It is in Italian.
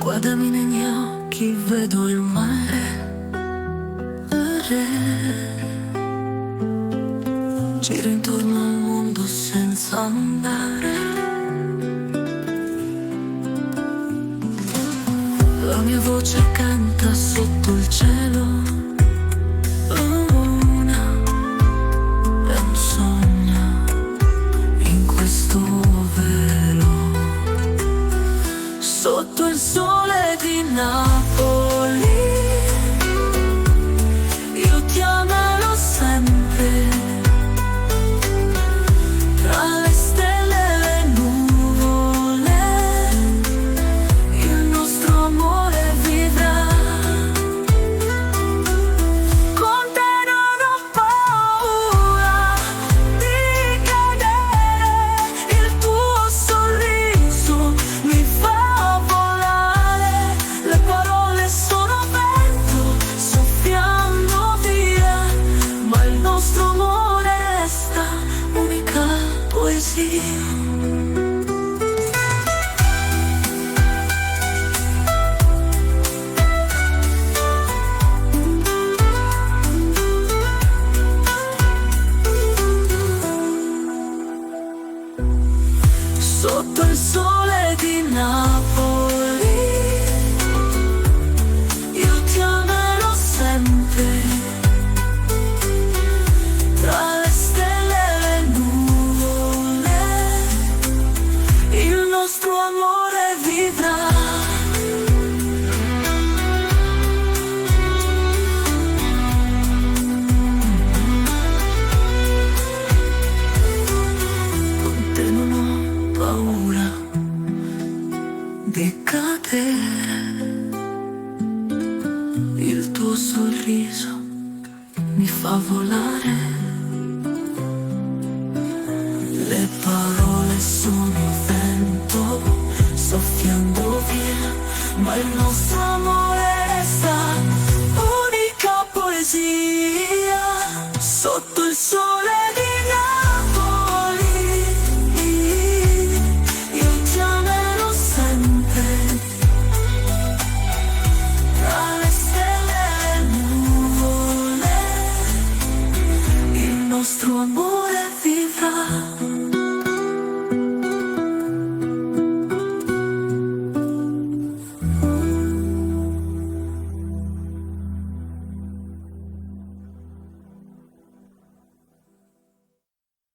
Guardami negli occhi, vedo il mare. Giro intorno al mondo senza andare. La mia voce canta sotto il cielo. Una è un sogno in questo velo. Sotto il sole di Napoli io ti amerò sempre. Tra le stelle e le nuvole il nostro amore vivrà. Con te non ho paura di cadere. Il tuo sorriso mi fa volare. Le parole sono vento, soffiando via, ma il nostro amore resta unica poesia. Sotto il sole di Napoli io ti amerò sempre. Tra le stelle e le nuvole il nostro amore vivrà. Con te non ho paura di cadere. Il tuo sorriso mi fa volare. Le parole sono vento, soffiando via, ma il nostro